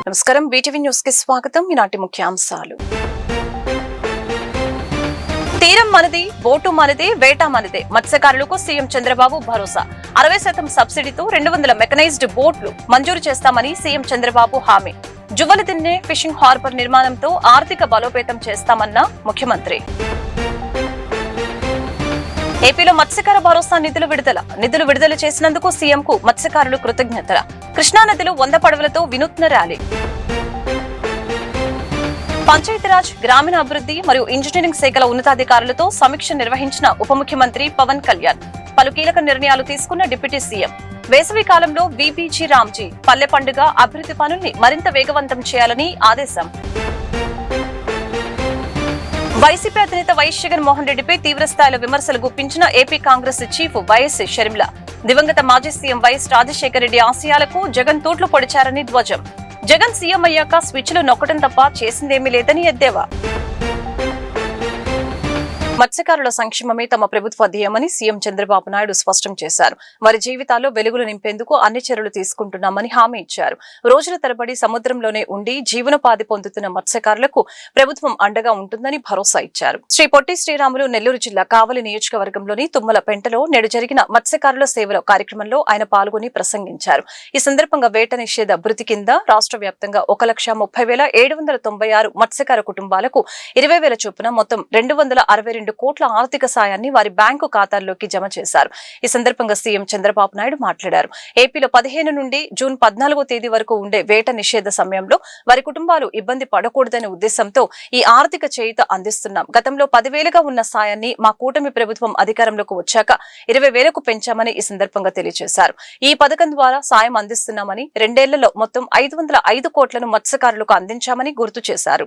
నమస్కారం, BTV news కి స్వాగతం. ఈనాటి ముఖ్యాంశాలు. తీరం మనది, బోటు మనదే, వేట మనదే. మత్స్యకారులకు సీఎం చంద్రబాబు భరోసా. 60% సబ్సిడీతో 200 మెకనైజ్డ్ బోట్లు మంజూరు చేస్తామని సీఎం చంద్రబాబు హామీ. జువ్వలదిన్నె ఫిషింగ్ హార్బర్ నిర్మాణంతో ఆర్థిక బలోపేతం చేస్తామన్న ముఖ్యమంత్రి. ఏపీలో మత్స్యకార భరోసా నిధులు విడుదల చేసినందుకు సీఎంకు మత్స్యకారులు కృతజ్ఞతలు. కృష్ణానదిలో 100 పడవలతో వినూత్న ర్యాలీ. పంచాయతీరాజ్, గ్రామీణాభివృద్ధి మరియు ఇంజనీరింగ్ శాఖల ఉన్నతాధికారులతో సమీక్ష నిర్వహించిన ఉప ముఖ్యమంత్రి పవన్ కళ్యాణ్. పలు కీలక నిర్ణయాలు తీసుకున్న డిప్యూటీ సీఎం. వేసవి కాలంలో వీబీజీ రామ్జీ పల్లె పండుగ అభివృద్ధి పనుల్ని మరింత వేగవంతం చేయాలని ఆదేశం. వైసీపీ అధినేత వైఎస్ జగన్మోహన్ రెడ్డిపై తీవ్రస్థాయిలో విమర్శలు గుప్పించిన AP Congress chief YS Sharmila. దివంగత మాజీ సీఎం వైఎస్ రాజశేఖర రెడ్డి ఆశయాలకు జగన్ తూట్లు పొడిచారని ధ్వజం. జగన్ సీఎం అయ్యాక స్విచ్లు నొక్కడం తప్ప చేసిందేమీ లేదని ఎద్దేవా. మత్స్యకారుల సంక్షేమమే తమ ప్రభుత్వ ధ్యేయమని సీఎం చంద్రబాబు నాయుడు స్పష్టం చేశారు. వారి జీవితాల్లో వెలుగులు నింపేందుకు అన్ని చర్యలు తీసుకుంటున్నామని హామీ ఇచ్చారు. రోజుల తరబడి సముద్రంలోనే ఉండి జీవనోపాధి పొందుతున్న మత్స్యకారులకు ప్రభుత్వం అండగా ఉంటుందని భరోసా ఇచ్చారు. శ్రీ పొట్టి శ్రీరాములు నెల్లూరు జిల్లా కావలి నియోజకవర్గంలోని తుమ్మలపెంటలో నేడు జరిగిన మత్స్యకారుల సేవల కార్యక్రమంలో ఆయన పాల్గొని ప్రసంగించారు. ఈ సందర్భంగా వేట నిషేధ భృతి కింద రాష్ట్ర వ్యాప్తంగా 1,30,796 మత్స్యకార కుటుంబాలకు 20,000 చొప్పున మొత్తం 262 కోట్ల ఆర్థిక సాయాన్ని వారి బ్యాంకు ఖాతాల్లోకి జమ చేశారు. ఈ సందర్భంగా సీఎం చంద్రబాబు నాయుడు మాట్లాడారు. ఏపీలో 15 నుండి జూన్ 14వ తేదీ వరకు ఉండే వేట నిషేధ సమయంలో వారి కుటుంబాలు ఇబ్బంది పడకూడదనే ఉద్దేశంతో ఈ ఆర్థిక చేయూత అందిస్తున్నాం. గతంలో 10,000గా ఉన్న సాయాన్ని మా కూటమి ప్రభుత్వం అధికారంలోకి వచ్చాక 20,000కు పెంచామని ఈ సందర్భంగా తెలియజేశారు. ఈ పథకం ద్వారా సాయం అందిస్తున్నామని 2 ఏళ్లలో మొత్తం 505 కోట్లను మత్స్యకారులకు అందించామని గుర్తు చేశారు.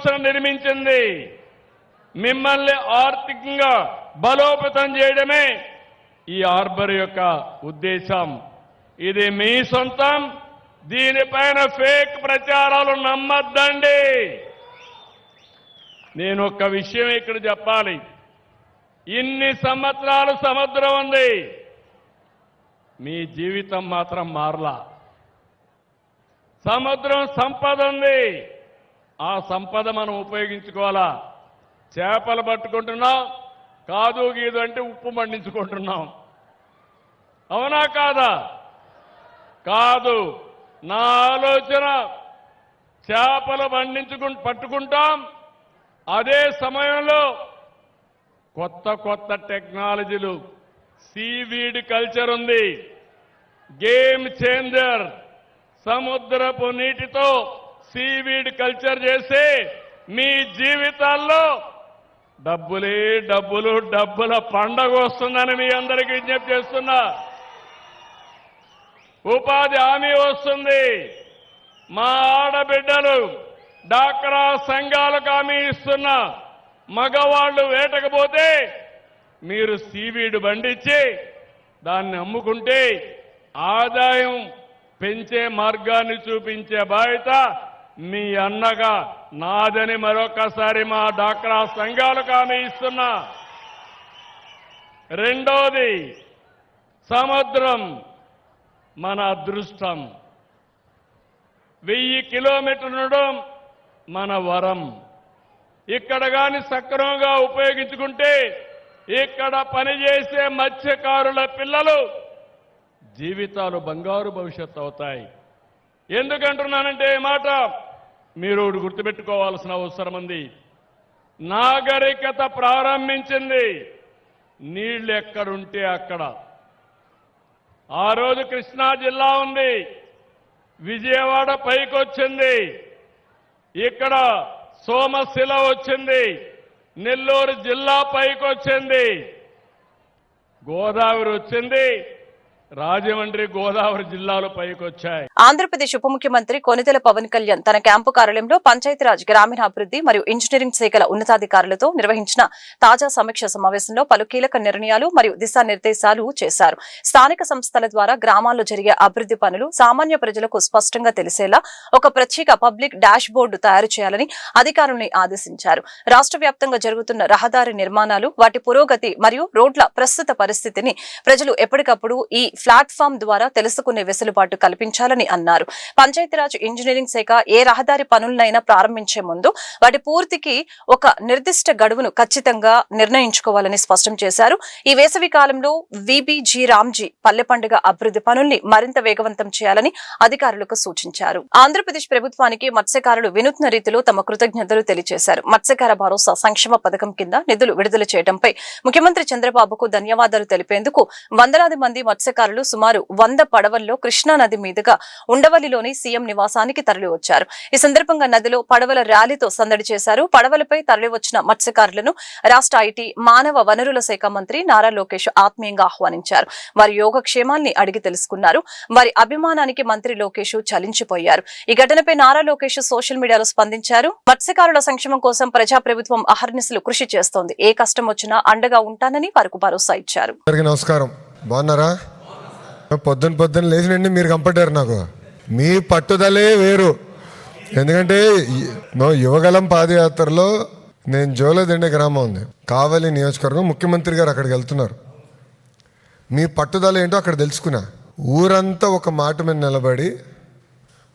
మిమ్మల్ని ఆర్థికంగా బలోపేతం చేయడమే ఈ హార్బర్ యొక్క ఉద్దేశం. ఇది మీ సొంతం. దీనిపైన ఫేక్ ప్రచారాలు నమ్మద్దండి. నేను ఒక విషయం ఇక్కడ చెప్పాలి. ఇన్ని సంవత్సరాలు సముద్రం ఉంది, మీ జీవితం మాత్రం మారలా. సముద్రం సంపద ఉంది, ఆ సంపద మనం ఉపయోగించుకోవాలా. చేపలు పట్టుకుంటున్నాం, కాదు గీదు అంటే ఉప్పు మండించుకుంటున్నాం. అవునా కాదా? కాదు. నా ఆలోచన చేపలు పట్టుకుంటాం, అదే సమయంలో కొత్త టెక్నాలజీలు, సీవీడ్ కల్చర్ ఉంది, గేమ్ చేంజర్. సముద్రపు నీటితో సీవీడ్ కల్చర్ చేసి మీ జీవితాల్లో డబ్బుల పండగ వస్తుందని మీ అందరికీ విజ్ఞప్తి చేస్తున్నా. ఉపాధి హామీ వస్తుంది. మా ఆడబిడ్డలు డాక్రా సంఘాలకు హామీ ఇస్తున్నా. మగవాళ్లు వేటకపోతే మీరు సీవీడ్ బండిచ్చి దాన్ని అమ్ముకుంటే ఆదాయం పెంచే మార్గాన్ని చూపించే బాధ్యత మీ అన్నగా నాదని మరొకసారి మా డాక్రా సంఘాలకు హామీ ఇస్తున్నా. రెండోది, సముద్రం మన అదృష్టం. 1000 కిలోమీటర్లు మన వరం. ఇక్కడ గాని సక్రమంగా ఉపయోగించుకుంటే ఇక్కడ పనిచేసే మత్స్యకారుల పిల్లలు జీవితాలు బంగారు భవిష్యత్తు అవుతాయి. ఎందుకంటున్నానంటే ఈ మాట మీరు గుర్తుపెట్టుకోవాల్సిన అవసరం ఉంది. నాగరికత ప్రారంభించింది నీళ్లు ఎక్కడుంటే అక్కడ. ఆ రోజు కృష్ణా జిల్లా ఉంది, విజయవాడ పైకొచ్చింది, ఇక్కడ సోమశిల వచ్చింది, నెల్లూరు జిల్లా పైకొచ్చింది, గోదావరి వచ్చింది, రాజమండ్రి గోదావరి జిల్లాలో పైకొచ్చాయి. ఆంధ్రప్రదేశ్ ఉప ముఖ్యమంత్రి కొనిదెల పవన్ కళ్యాణ్ తన క్యాంపు కార్యాలయంలో పంచాయతీరాజ్, గ్రామీణాభివృద్ధి మరియు ఇంజనీరింగ్ శాఖల ఉన్నతాధికారులతో నిర్వహించిన తాజా సమీక్ష సమావేశంలో పలు కీలక నిర్ణయాలు మరియు దిశానిర్దేశాలు చేశారు. స్థానిక సంస్థల ద్వారా గ్రామాల్లో జరిగే అభివృద్ధి పనులు సామాన్య ప్రజలకు స్పష్టంగా తెలిసేలా ఒక ప్రత్యేక పబ్లిక్ డాష్ బోర్డు తయారు చేయాలని అధికారుల్ని ఆదేశించారు. రాష్ట్ర వ్యాప్తంగా జరుగుతున్న రహదారి నిర్మాణాలు, వాటి పురోగతి మరియు రోడ్ల ప్రస్తుత పరిస్థితిని ప్రజలు ఎప్పటికప్పుడు ఈ ప్లాట్ఫామ్ ద్వారా తెలుసుకునే వెసులుబాటు కల్పించాలని అన్నారు. పంచాయతీరాజ్ ఇంజనీరింగ్ శాఖ ఏ రహదారి పనులనైనా ప్రారంభించే ముందు వాటి పూర్తికి ఒక నిర్దిష్ట గడువును ఖచ్చితంగా నిర్ణయించుకోవాలని స్పష్టం చేశారు. ఈ వేసవి కాలంలో విబిజీ రామ్జీ పల్లె పండుగ అభివృద్ధి పనుల్ని మరింత వేగవంతం చేయాలని అధికారులకు సూచించారు. ఆంధ్రప్రదేశ్ ప్రభుత్వానికి మత్స్యకారులు వినూత్న రీతిలో తమ కృతజ్ఞతలు తెలియజేశారు. మత్స్యకార భరోసా సంక్షేమ పథకం కింద నిధులు విడుదల చేయడంపై ముఖ్యమంత్రి చంద్రబాబుకు ధన్యవాదాలు తెలిపేందుకు వందలాది మంది మత్స్యకారులు సుమారు 100 పడవల్లో కృష్ణా నది మీదుగా ఉండవల్లిలోని సీఎం నివాసానికి తరలివచ్చారు. ఈ సందర్భంగా నదిలో పడవల ర్యాలీతో సందడి చేశారు. పడవలపై తరలివచ్చిన మత్స్యకారులను రాష్ట్ర ఐటీ మానవ వనరుల శాఖ మంత్రి నారా లోకేష్ ఆత్మీయంగా ఆహ్వానించారు. వారి యోగక్షేమాల్ని అడిగి తెలుసుకున్నారు. వారి అభిమానానికి మంత్రి లోకేష్ చలించిపోయారు. ఈ ఘటనపై నారా లోకేష్ సోషల్ మీడియాలో స్పందించారు. మత్స్యకారుల సంక్షేమం కోసం ప్రజాప్రభుత్వం అహర్నిశలు కృషి చేస్తోంది. ఏ కష్టం వచ్చినా అండగా ఉంటానని వారికి భరోసా ఇచ్చారు. నమస్కారం, బాగున్నారా? పొద్దున్న లేచినండి మీరు కంపట్టారు. నాకు మీ పట్టుదలే వేరు. ఎందుకంటే యువగలం పాదయాత్రలో నేను జోలదండే గ్రామం ఉంది, కావలి నియోజకవర్గం, ముఖ్యమంత్రి గారు అక్కడికి వెళ్తున్నారు. మీ పట్టుదల ఏంటో అక్కడ తెలుసుకున్నా. ఊరంతా ఒక మాట మీద నిలబడి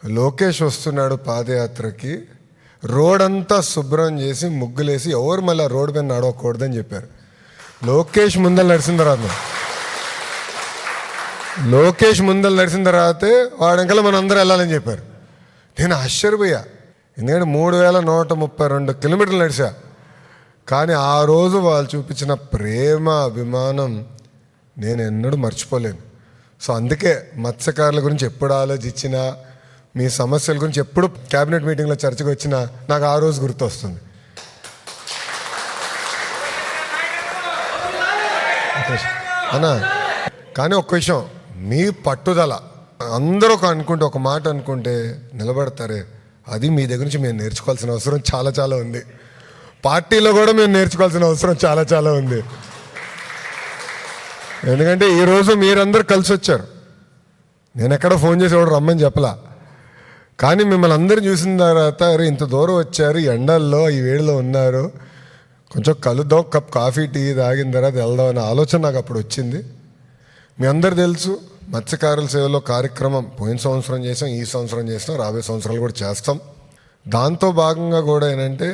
లోకేష్ వస్తున్నాడు పాదయాత్రకి, రోడ్ అంతా శుభ్రం చేసి ముగ్గులేసి ఎవరు మళ్ళీ రోడ్డు మీద నడవకూడదని చెప్పారు. లోకేష్ ముందలు నడిచిన తర్వాతే వాడంకల్లా మనం అందరూ వెళ్ళాలని చెప్పారు. నేను ఆశ్చర్యపోయా. ఎందుకంటే 3132 కిలోమీటర్లు నడిచా. కానీ ఆ రోజు వాళ్ళు చూపించిన ప్రేమ, అభిమానం నేను ఎన్నడూ మర్చిపోలేను. సో అందుకే మత్స్యకారుల గురించి ఎప్పుడు ఆలోచించినా, మీ సమస్యల గురించి ఎప్పుడు క్యాబినెట్ మీటింగ్లో చర్చకు వచ్చినా నాకు ఆ రోజు గుర్తొస్తుంది. అన్నా, కానీ ఒక్క విషయం, మీ పట్టుదల అందరూ ఒక మాట అనుకుంటే నిలబడతారే, అది మీ దగ్గర నుంచి మేము నేర్చుకోవాల్సిన అవసరం చాలా చాలా ఉంది. పార్టీలో కూడా మేము నేర్చుకోవాల్సిన అవసరం చాలా చాలా ఉంది. ఎందుకంటే ఈరోజు మీరందరూ కలిసి వచ్చారు. నేను ఎక్కడ ఫోన్ చేసి ఎవడు రమ్మని చెప్పలా. కానీ మిమ్మల్ని అందరూ చూసిన తర్వాత ఇంత దూరం వచ్చారు, ఎండల్లో ఈ వేడిలో ఉన్నారు, కొంచెం కలుద్దాం, కప్ కాఫీ టీ తాగిన తర్వాత వెళ్దాం అనే ఆలోచన నాకు అప్పుడు వచ్చింది. మీ అందరు తెలుసు, మత్స్యకారుల సేవలో కార్యక్రమం పోయిన సంవత్సరం చేసాం, ఈ సంవత్సరం చేస్తాం, రాబోయే సంవత్సరాలు కూడా చేస్తాం. దాంతో భాగంగా కూడా ఏంటంటే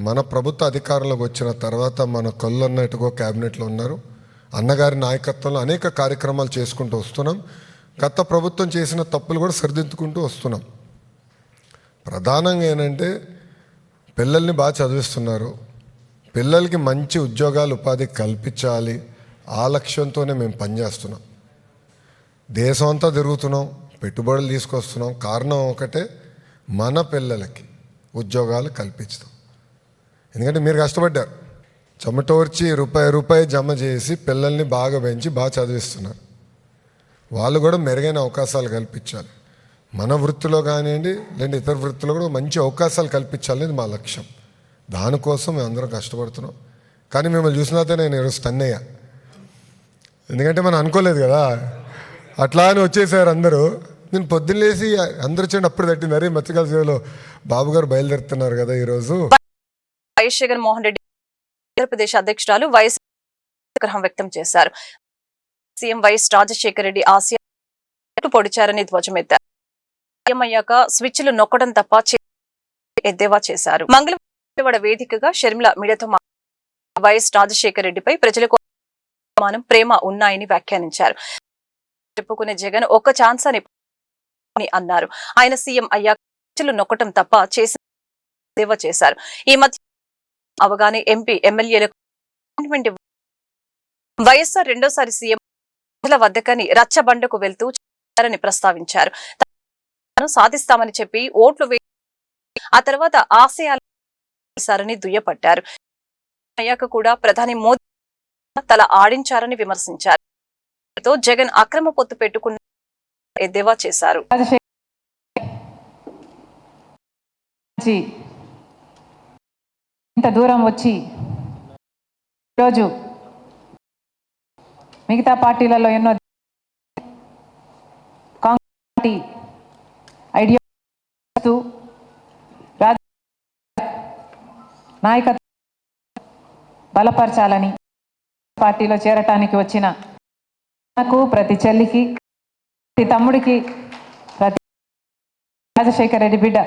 మన ప్రభుత్వ అధికారంలోకి వచ్చిన తర్వాత మన కళ్ళు అన్నట్టుగా క్యాబినెట్లో ఉన్నారు. అన్నగారి నాయకత్వంలో అనేక కార్యక్రమాలు చేసుకుంటూ వస్తున్నాం. గత ప్రభుత్వం చేసిన తప్పులు కూడా సరిదిద్దుకుంటూ వస్తున్నాం. ప్రధానంగా ఏంటంటే పిల్లల్ని బాగా చదివిస్తున్నారు, పిల్లలకి మంచి ఉద్యోగాలు, ఉపాధి కల్పించాలి. ఆ లక్ష్యంతోనే మేము పనిచేస్తున్నాం. దేశం అంతా తిరుగుతున్నాం, పెట్టుబడులు తీసుకొస్తున్నాం. కారణం ఒకటే, మన పిల్లలకి ఉద్యోగాలు కల్పించడం. ఎందుకంటే మీరు కష్టపడ్డారు, చెమటోర్చి రూపాయి జమ చేసి పిల్లల్ని బాగా పెంచి బాగా చదివిస్తున్నారు. వాళ్ళు కూడా మెరుగైన అవకాశాలు కల్పించాలి. మన వృత్తిలో కానివ్వండి, లేదంటే ఇతర వృత్తిలో కూడా మంచి అవకాశాలు కల్పించాలనేది మా లక్ష్యం. దానికోసం మేము అందరం కష్టపడుతున్నాం. కానీ మిమ్మల్ని చూసినాతే నేను ఈరోజు స్టన్ అయ్యా. ఎందుకంటే మనం అనుకోలేదు కదా, అట్లా అని వచ్చేసారు అందరూ. నేను పొద్దున్నేసి అందరూ వచ్చి అప్పుడు తట్టింది, అరే మత్స్యకారుల సేవలో బాబు గారు బయలుదేరుతున్నారు కదా ఈరోజు. వైఎస్ జగన్మోహన్ రెడ్డి ఆంధ్రప్రదేశ్ అధ్యక్షురాలు వైఎస్ ఆగ్రహం వ్యక్తం చేశారు. సీఎం వైఎస్ రాజశేఖర రెడ్డి ఆసియా పొడిచారని ధ్వజమెత్తారు. సీఎం అయ్యాక స్విచ్లు నొక్కడం తప్ప ఎద్దేవా చేశారు. మంగళవారం వేదికగా షర్మిల మీడియాతో వైఎస్ రాజశేఖర రెడ్డిపై ప్రజలకు ప్రేమ ఉన్నాయని వ్యాఖ్యానించారు. చెప్పుకునే జగన్ ఒక్క ఛాన్స్ అని అన్నారు. ఆయన సీఎం అయ్యాక స్విచ్లు నొక్కడం తప్ప చేసి ఎద్దేవా చేశారు. ఈ మధ్య అవగానే ఎంపీ ఎమ్మెల్యేలకు వైఎస్ఆర్ రెండోసారి సీఎం వద్దకని రచ్చబండకు వెళ్తూ ప్రస్తావించారు. సాధిస్తామని చెప్పి ఓట్లు ఆ తర్వాత ఆశయాలని దుయ్యపట్టారు. అయ్యాక కూడా ప్రధాని మోదీ తల ఆడించారని విమర్శించారు. జగన్ అక్రమ పొత్తు పెట్టుకున్న ఎద్దేవా చేశారు. ఇంత దూరం వచ్చి ఈరోజు మిగతా పార్టీలలో ఎన్నో కాంగ్రెస్ పార్టీ ఐడియా నాయకత్వం బలపరచాలని పార్టీలో చేరటానికి వచ్చిన నాకు ప్రతి చెల్లికి ప్రతి తమ్ముడికి ప్రతి రాజశేఖర రెడ్డి బిడ్డ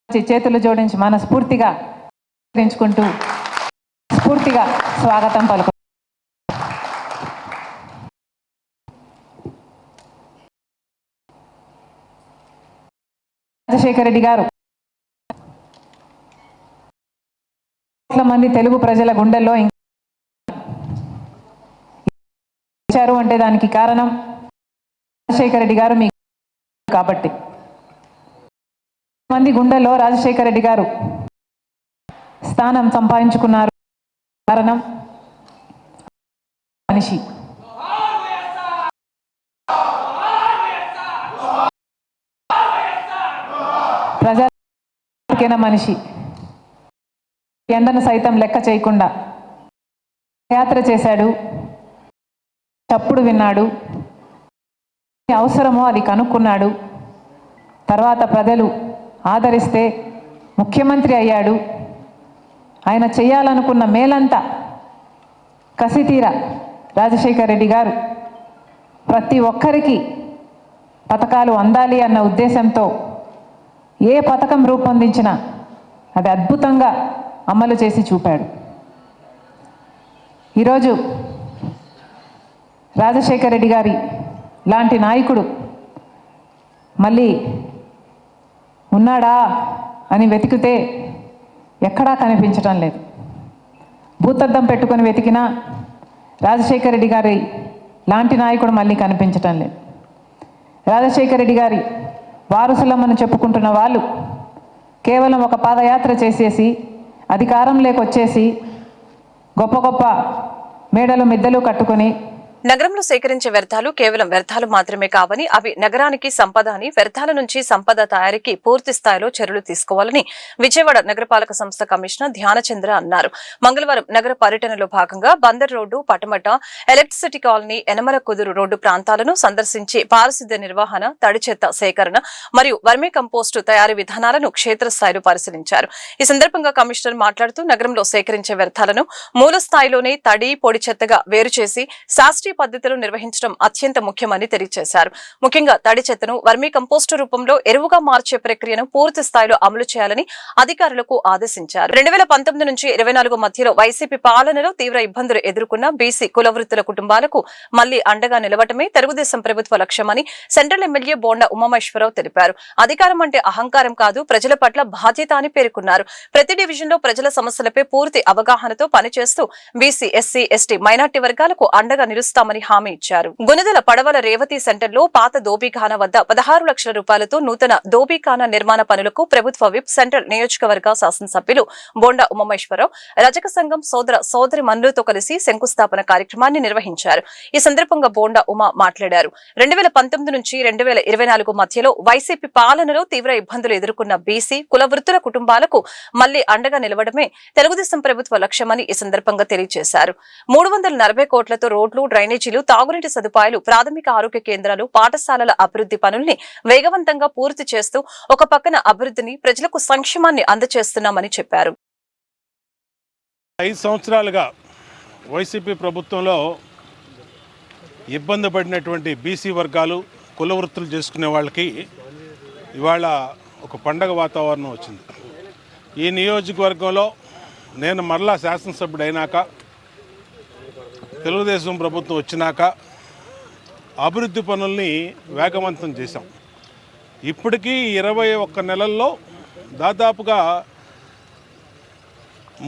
చేతులు జోడించి మనస్ఫూర్తిగా స్ఫూర్తిగా స్వాగతం పలుకు. రాజశేఖర రెడ్డి గారు కోట్ల మంది తెలుగు ప్రజల గుండెల్లో ఇచ్చారు అంటే దానికి కారణం రాజశేఖర రెడ్డి గారు మీకు కాబట్టి. మంది గుండెల్లో రాజశేఖర రెడ్డి గారు స్థానం సంపాదించుకున్నారు. కారణం మనిషి, ప్రజల మనిషి, ఎండను సైతం లెక్క చేయకుండా యాత్ర చేశాడు. చప్పుడు విన్నాడు, అవసరమో అది కనుక్కున్నాడు. తర్వాత ప్రజలు ఆదరిస్తే ముఖ్యమంత్రి అయ్యాడు. ఆయన చేయాలనుకున్న మేలంతా కసితీర రాజశేఖర రెడ్డి గారు ప్రతి ఒక్కరికి పథకాలు అందాలి అన్న ఉద్దేశంతో ఏ పథకం రూపొందించినా అది అద్భుతంగా అమలు చేసి చూపాడు. ఈరోజు రాజశేఖర రెడ్డి గారి లాంటి నాయకుడు మళ్ళీ ఉన్నాడా అని వెతికితే ఎక్కడా కనిపించటం లేదు. భూతద్దం పెట్టుకొని వెతికినా రాజశేఖర రెడ్డి గారి లాంటి నాయకుడు మళ్ళీ కనిపించటం లేదు. రాజశేఖర రెడ్డి గారి వారసులమని చెప్పుకుంటున్న వాళ్ళు కేవలం ఒక పాదయాత్ర చేసేసి అధికారంలోకి వచ్చేసి గొప్ప గొప్ప మేడలు మిద్దెలు కట్టుకొని నగరంలో సేకరించే వ్యర్థాలు కేవలం వ్యర్థాలు మాత్రమే కావని, అవి నగరానికి సంపద అని, వ్యర్థాల నుంచి సంపద తయారీకి పూర్తి స్థాయిలో చర్యలు తీసుకోవాలని విజయవాడ నగరపాలక సంస్థ కమిషనర్ ధ్యానచంద్ర అన్నారు. మంగళవారం నగర పర్యటనలో భాగంగా Bandar road, Patamata, electricity colony, Yanamala కుదురు రోడ్డు ప్రాంతాలను సందర్శించి పారిశుద్ధ్య నిర్వహణ, తడి చెత్త సేకరణ మరియు వర్మీ కంపోస్టు తయారీ విధానాలను క్షేత్రస్థాయిలో పరిశీలించారు. ఈ సందర్భంగా కమిషనర్ మాట్లాడుతూ నగరంలో సేకరించే వ్యర్థాలను మూల స్థాయిలోనే తడి, పొడి చెత్తగా వేరు చేసి శాస్త్రీయ పద్ధతిలో నిర్వహించడం అత్యంత ముఖ్యమని తెలియజేశారు. ముఖ్యంగా తడి చెత్తను వర్మీ కంపోస్టు రూపంలో ఎరువుగా మార్చే ప్రక్రియను పూర్తి స్థాయిలో అమలు చేయాలని అధికారులకు ఆదేశించారు. 2019 నుంచి 24 మధ్యలో వైసీపీ పాలనలో తీవ్ర ఇబ్బందులు ఎదుర్కొన్న బీసీ కులవృత్తుల కుటుంబాలకు మళ్లీ అండగా నిలవటమే తెలుగుదేశం ప్రభుత్వ లక్ష్యమని సెంట్రల్ ఎమ్మెల్యే బోండా ఉమామహేశ్వరరావు తెలిపారు. అధికారం అంటే అహంకారం కాదు, ప్రజల పట్ల బాధ్యత అని పేర్కొన్నారు. ప్రతి డివిజన్లో ప్రజల సమస్యలపై పూర్తి అవగాహనతో పనిచేస్తూ బీసీ, ఎస్సీ, ఎస్టీ, మైనార్టీ వర్గాలకు అండగా నిలుస్తామని హామీ ఇచ్చారు. గుణదల పడవల రేవతి సెంటర్లో పాత దోబీఖానా వద్ద 16 లక్షల రూపాయలతో నూతన దోబీఖానా నిర్మాణ పనులకు ప్రభుత్వ విప్ సెంట్రల్ నియోజకవర్గ శాసనసభ్యులు బోండా ఉమామహేశ్వరరావు రజక సంఘం సోదరి మనులతో కలిసి శంకుస్థాపన కార్యక్రమాన్ని నిర్వహించారు. ఈ సందర్భంగా బోండా ఉమా మాట్లాడారు. 2019 నుంచి 2024 మధ్యలో వైసీపీ పాలనలో తీవ్ర ఇబ్బందులు ఎదుర్కొన్న బీసీ కులవృత్తుల కుటుంబాలకు మళ్లీ అండగా నిలవడమే తెలుగుదేశం ప్రభుత్వ లక్ష్యమని ఈ సందర్భంగా తెలియజేశారు. 340 కోట్లతో రోడ్లు, డ్రైనేజీలు, తాగునీటి సదుపాయాలు, ప్రాథమిక ఆరోగ్య కేంద్రాలు, పాఠశాలల అభివృద్ధి పనుల్ని వేగవంతంగా పూర్తి చేస్తూ ఒక పక్కన అభివృద్ధిని, ప్రజలకు సంక్షేమాన్ని అందజేస్తున్నామని చెప్పారు. 5 సంవత్సరాలుగా వైసీపీ ప్రభుత్వంలో ఇబ్బంది పడినటువంటి బీసీ వర్గాలు, కుల వృత్తులు చేసుకునే వాళ్ళకి ఇవాళ ఒక పండగ వాతావరణం వచ్చింది. ఈ నియోజకవర్గంలో నేను మరలా శాసనసభ్యుడు అయినాక, తెలుగుదేశం ప్రభుత్వం వచ్చినాక అభివృద్ధి పనుల్ని వేగవంతం చేశాం. ఇప్పటికీ 21 నెలల్లో దాదాపుగా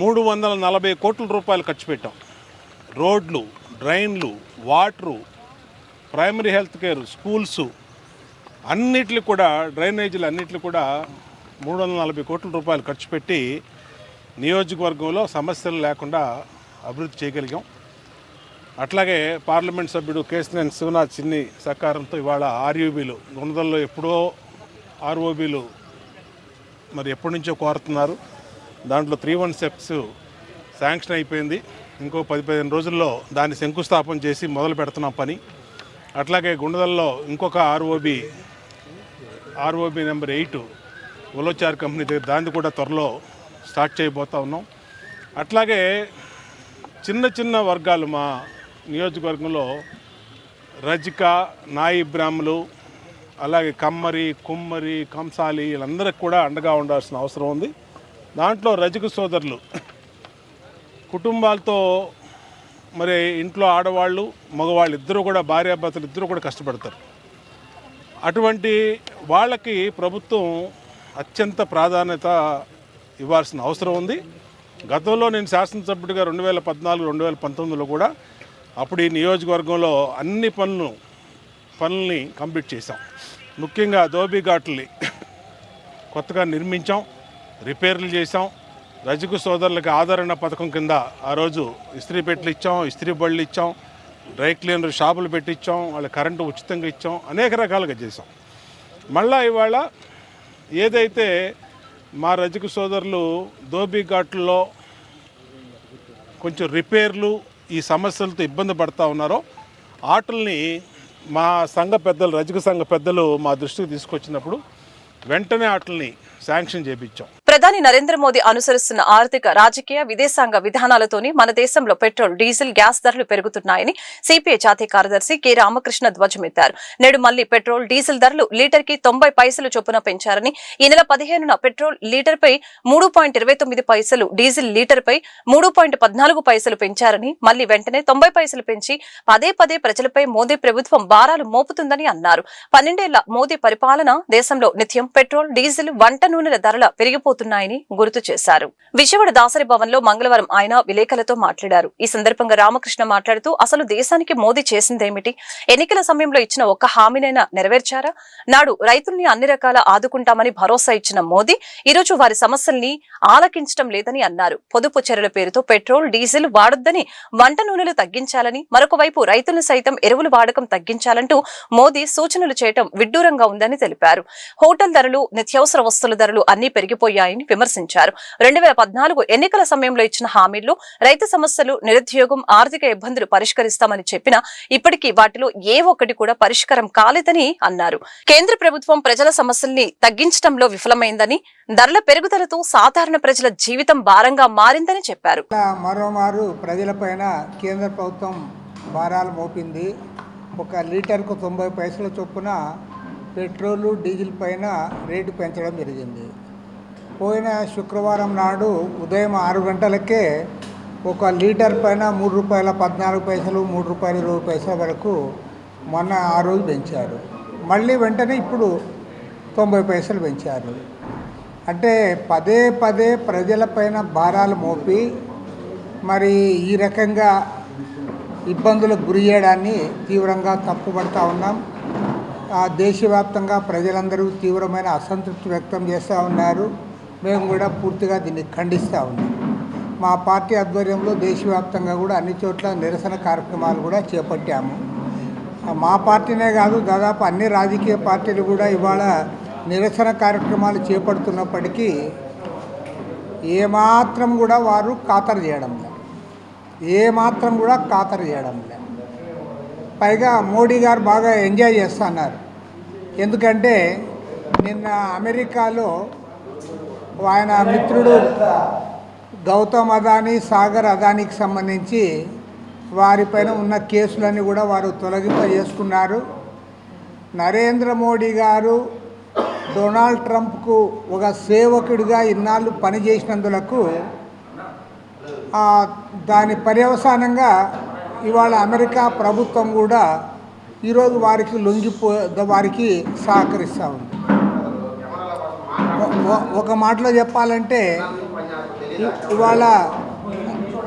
340 కోట్ల రూపాయలు ఖర్చు పెట్టాం. రోడ్లు, డ్రైన్లు, water, primary health care, schools అన్నిటికి కూడా, డ్రైనేజీలు అన్నిటికి కూడా 340 కోట్ల రూపాయలు ఖర్చు పెట్టి నియోజకవర్గంలో సమస్యలు లేకుండా అభివృద్ధి చేయగలిగాం. అట్లాగే పార్లమెంట్ సభ్యుడు కేశినేని శివనాథ్ చిన్ని సహకారంతో ఇవాళ ఆర్యూబీలు, గుణదల్లో ఎప్పుడో ఆర్ఓబీలు మరి ఎప్పటి నుంచో కోరుతున్నారు. దాంట్లో 3-1 స్టెప్స్ శాంక్షన్ అయిపోయింది. ఇంకో 10-15 రోజుల్లో దాన్ని శంకుస్థాపన చేసి మొదలు పెడుతున్నాం పని. అట్లాగే గుణదల్లో ఇంకొక ఆర్ఓబీ నెంబర్ 8 ఉలోచార్ కంపెనీ దగ్గర, దాన్ని కూడా త్వరలో స్టార్ట్ చేయబోతా ఉన్నాం. అట్లాగే చిన్న చిన్న వర్గాలు మా నియోజకవర్గంలో రజిక, నాయి బ్రాహ్మలు, అలాగే కమ్మరి, కుమ్మరి, కంసాలి వీళ్ళందరికీ కూడా అండగా ఉండాల్సిన అవసరం ఉంది. దాంట్లో రజిక సోదరులు కుటుంబాలతో మరి ఇంట్లో ఆడవాళ్ళు మగవాళ్ళు ఇద్దరు కూడా భార్యాభర్తలు ఇద్దరు కూడా కష్టపడతారు. అటువంటి వాళ్ళకి ప్రభుత్వం అత్యంత ప్రాధాన్యత ఇవ్వాల్సిన అవసరం ఉంది. గతంలో నేను శాసనసభ్యుడిగా 2014, 2019లో కూడా అప్పుడు ఈ నియోజకవర్గంలో అన్ని పనుల్ని కంప్లీట్ చేశాం. ముఖ్యంగా ధోబీఘాట్లని కొత్తగా నిర్మించాం, రిపేర్లు చేశాం. రజకు సోదరులకు ఆదరణ పథకం కింద ఆ రోజు ఇస్త్రీ పెట్టెలు ఇచ్చాం, ఇస్త్రీ బళ్ళు ఇచ్చాం, డ్రై క్లీనర్ షాపులు పెట్టించాం, వాళ్ళ కరెంటు ఉచితంగా ఇచ్చాం, అనేక రకాలుగా చేసాం. మళ్ళా ఇవాళ ఏదైతే మా రజకు సోదరులు ధోబీఘాట్లలో కొంచెం రిపేర్లు ఈ సమస్యలతో ఇబ్బంది పడుతూ ఉన్నారో వాటిల్ని మా సంఘ పెద్దలు, రజక సంఘ పెద్దలు మా దృష్టికి తీసుకొచ్చినప్పుడు వెంటనే వాటిల్ని శాంక్షన్ చేయించాం. ప్రధాని నరేంద్ర మోదీ అనుసరిస్తున్న ఆర్థిక, రాజకీయ, విదేశాంగ విధానాలతోనే మన దేశంలో పెట్రోల్, డీజిల్, గ్యాస్ ధరలు పెరుగుతున్నాయని సిపిఐ జాతీయ కార్యదర్శి కె రామకృష్ణ ధ్వజమెత్తారు. నేడు మళ్లీ పెట్రోల్, డీజిల్ ధరలు లీటర్కి 90 పైసలు చొప్పున పెంచారని, ఈ నెల 15న పెట్రోల్ లీటర్పై 3.29 పైసలు, డీజిల్ లీటర్పై 3.14 పైసలు పెంచారని, మళ్లీ వెంటనే 90 పైసలు పెంచి పదే పదే ప్రజలపై మోదీ ప్రభుత్వం భారాలు మోపుతుందని అన్నారు. 12 ఏళ్ల మోదీ పరిపాలన దేశంలో నిత్యం పెట్రోల్, డీజిల్, వంట నూనెల ధరల పెరిగిపోతున్నాయని గుర్తు చేశారు. విజయవాడ దాసరి భవన్ లో మంగళవారం ఆయన విలేకరులతో మాట్లాడారు. ఈ సందర్భంగా రామకృష్ణ మాట్లాడుతూ అసలు దేశానికి మోదీ చేసిందేమిటి? ఎన్నికల సమయంలో ఇచ్చిన ఒక్క హామీనైనా నెరవేర్చారా? నాడు రైతుల్ని అన్ని రకాల ఆదుకుంటామని భరోసా ఇచ్చిన మోదీ ఈరోజు వారి సమస్యల్ని ఆలకించడం లేదని అన్నారు. పొదుపు చర్యల పేరుతో పెట్రోల్, డీజిల్ వాడొద్దని, వంట నూనెలు తగ్గించాలని, మరొక వైపు రైతులను సైతం ఎరువుల వాడకం తగ్గించాలంటూ మోదీ సూచనలు చేయడం విడ్డూరంగా ఉందని తెలిపారు. హోటల్ ధరలు, నిత్యావసర వస్తువుల ధరలు అన్ని పెరిగిపోయాయని విమర్శించారు. 2014 ఎన్నికల సమయంలో ఇచ్చిన హామీల్లో రైతు సమస్యలు, నిరుద్యోగం, ఆర్థిక ఇబ్బందులు పరిష్కరిస్తామని చెప్పినా ఇప్పటికీ వాటిలో ఏ ఒక్కటి కూడా పరిష్కారం కాలేదని అన్నారు. కేంద్ర ప్రభుత్వం ప్రజల సమస్యల్ని తగ్గించడంలో విఫలమైందని, ధరల పెరుగుదలతో సాధారణ ప్రజల జీవితం భారంగా మారిందని చెప్పారు. మరోమారు ప్రజలపైన కేంద్ర ప్రభుత్వం భారాలు మోపింది. 1 లీటర్కు 90 పైసల చొప్పున పెట్రోలు, డీజిల్ పైన రేటు పెంచడం జరిగింది. పోయిన శుక్రవారం నాడు ఉదయం 6 గంటలకే 1 లీటర్ పైన ₹3.14, ₹3.20 వరకు మొన్న ఆ రోజు పెంచారు. మళ్ళీ వెంటనే ఇప్పుడు 90 పైసలు పెంచారు. అంటే పదే పదే ప్రజలపైన భారాలు మోపి మరి ఈ రకంగా ఇబ్బందులకు గురి చేయడాన్ని తీవ్రంగా తప్పుపడతా ఉన్నాం. దేశవ్యాప్తంగా ప్రజలందరూ తీవ్రమైన అసంతృప్తి వ్యక్తం చేస్తూ ఉన్నారు. మేము కూడా పూర్తిగా దీన్ని ఖండిస్తూ ఉన్నాం. మా పార్టీ ఆధ్వర్యంలో దేశవ్యాప్తంగా కూడా అన్ని చోట్ల నిరసన కార్యక్రమాలు కూడా చేపట్టాము. మా పార్టీనే కాదు, దాదాపు అన్ని రాజకీయ పార్టీలు కూడా ఇవాళ నిరసన కార్యక్రమాలు చేపడుతున్నప్పటికీ ఏమాత్రం కూడా వారు ఖాతరు చేయడం లేదు. పైగా మోడీ గారు బాగా ఎంజాయ్ చేస్తున్నారు. ఎందుకంటే నిన్న అమెరికాలో ఆయన మిత్రుడు గౌతమ్ అదానీ, సాగర్ అదానీకి సంబంధించి వారిపైన ఉన్న కేసులన్నీ కూడా వారు తొలగింపజేసుకున్నారు. నరేంద్ర మోడీ గారు డొనాల్డ్ ట్రంప్కు ఒక సేవకుడిగా ఇన్నాళ్ళు పనిచేసినందులకు దాని పర్యవసానంగా ఇవాళ అమెరికా ప్రభుత్వం కూడా ఈరోజు వారికి సహకరిస్తూ ఉంది. ఒక మాటలో చెప్పాలంటే ఇవాళ